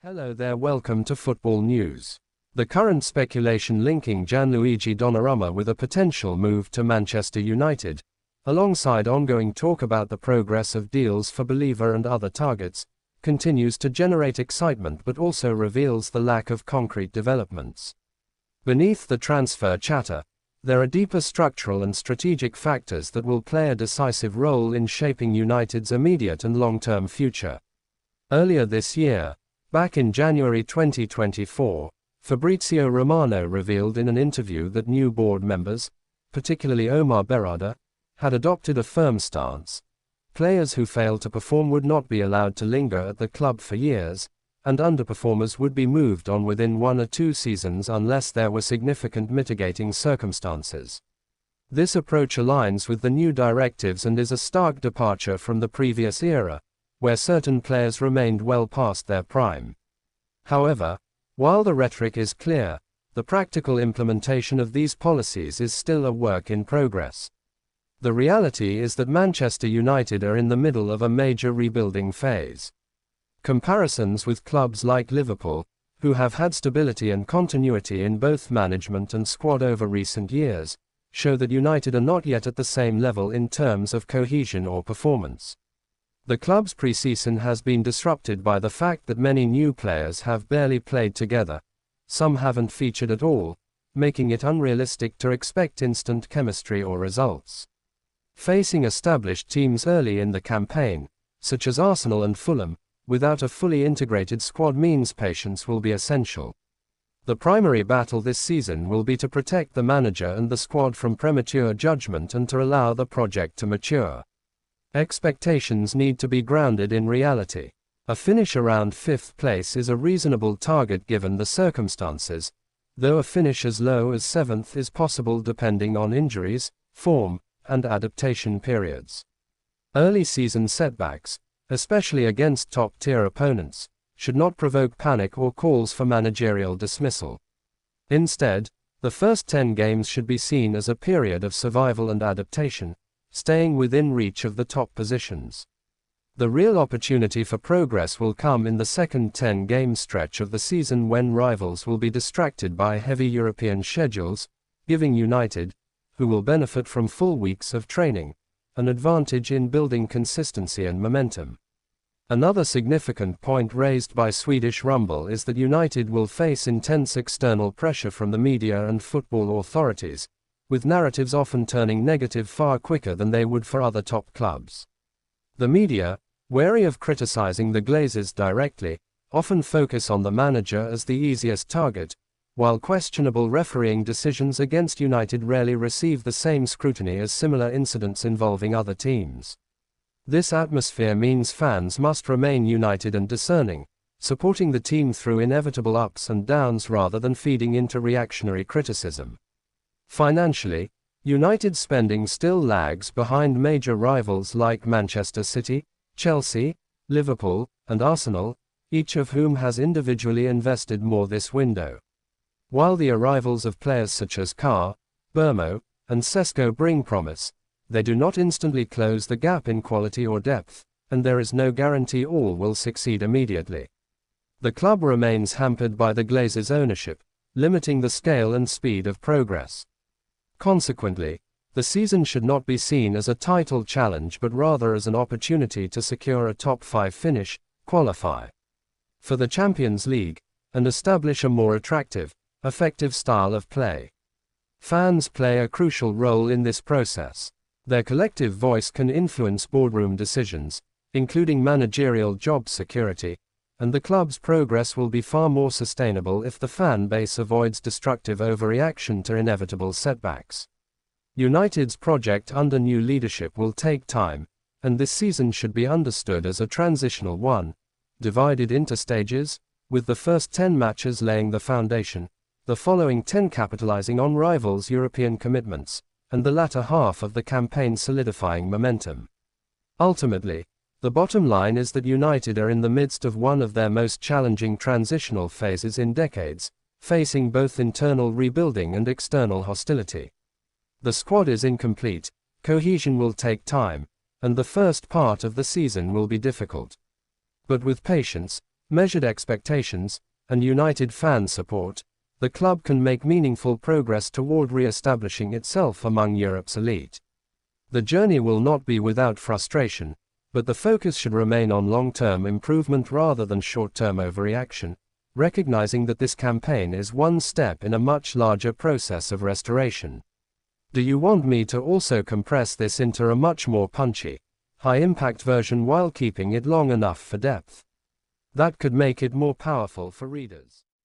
Hello there, welcome to Football News. The current speculation linking Gianluigi Donnarumma with a potential move to Manchester United, alongside ongoing talk about the progress of deals for Believer and other targets, continues to generate excitement but also reveals the lack of concrete developments. Beneath the transfer chatter, there are deeper structural and strategic factors that will play a decisive role in shaping United's immediate and long-term future. Earlier this year, back in January 2024, Fabrizio Romano revealed in an interview that new board members, particularly Omar Berrada, had adopted a firm stance. Players who failed to perform would not be allowed to linger at the club for years, and underperformers would be moved on within 1 or 2 seasons unless there were significant mitigating circumstances. This approach aligns with the new directives and is a stark departure from the previous era, where certain players remained well past their prime. However, while the rhetoric is clear, the practical implementation of these policies is still a work in progress. The reality is that Manchester United are in the middle of a major rebuilding phase. Comparisons with clubs like Liverpool, who have had stability and continuity in both management and squad over recent years, show that United are not yet at the same level in terms of cohesion or performance. The club's pre-season has been disrupted by the fact that many new players have barely played together, some haven't featured at all, making it unrealistic to expect instant chemistry or results. Facing established teams early in the campaign, such as Arsenal and Fulham, without a fully integrated squad means patience will be essential. The primary battle this season will be to protect the manager and the squad from premature judgment and to allow the project to mature. Expectations need to be grounded in reality. A finish around 5th place is a reasonable target given the circumstances, though a finish as low as 7th is possible depending on injuries, form, and adaptation periods. Early season setbacks, especially against top-tier opponents, should not provoke panic or calls for managerial dismissal. Instead, the first 10 games should be seen as a period of survival and adaptation, staying within reach of the top positions. The real opportunity for progress will come in the second 10-game stretch of the season when rivals will be distracted by heavy European schedules, giving United, who will benefit from full weeks of training, an advantage in building consistency and momentum. Another significant point raised by Swedish Rumble is that United will face intense external pressure from the media and football authorities, with narratives often turning negative far quicker than they would for other top clubs. The media, wary of criticizing the Glazers directly, often focus on the manager as the easiest target, while questionable refereeing decisions against United rarely receive the same scrutiny as similar incidents involving other teams. This atmosphere means fans must remain united and discerning, supporting the team through inevitable ups and downs rather than feeding into reactionary criticism. Financially, United's spending still lags behind major rivals like Manchester City, Chelsea, Liverpool, and Arsenal, each of whom has individually invested more this window. While the arrivals of players such as Carr, Burmo, and Sesko bring promise, they do not instantly close the gap in quality or depth, and there is no guarantee all will succeed immediately. The club remains hampered by the Glazers' ownership, limiting the scale and speed of progress. Consequently, the season should not be seen as a title challenge but rather as an opportunity to secure a top 5 finish, qualify for the Champions League, and establish a more attractive, effective style of play. Fans play a crucial role in this process. Their collective voice can influence boardroom decisions, including managerial job security, and the club's progress will be far more sustainable if the fan base avoids destructive overreaction to inevitable setbacks. United's project under new leadership will take time, and this season should be understood as a transitional one, divided into stages, with the first 10 matches laying the foundation, the following 10 capitalizing on rivals' European commitments, and the latter half of the campaign solidifying momentum. Ultimately, the bottom line is that United are in the midst of one of their most challenging transitional phases in decades, facing both internal rebuilding and external hostility. The squad is incomplete, cohesion will take time, and the first part of the season will be difficult. But with patience, measured expectations, and united fan support, the club can make meaningful progress toward re-establishing itself among Europe's elite. The journey will not be without frustration, but the focus should remain on long-term improvement rather than short-term overreaction, recognizing that this campaign is one step in a much larger process of restoration. Do you want me to also compress this into a much more punchy, high-impact version while keeping it long enough for depth? That could make it more powerful for readers.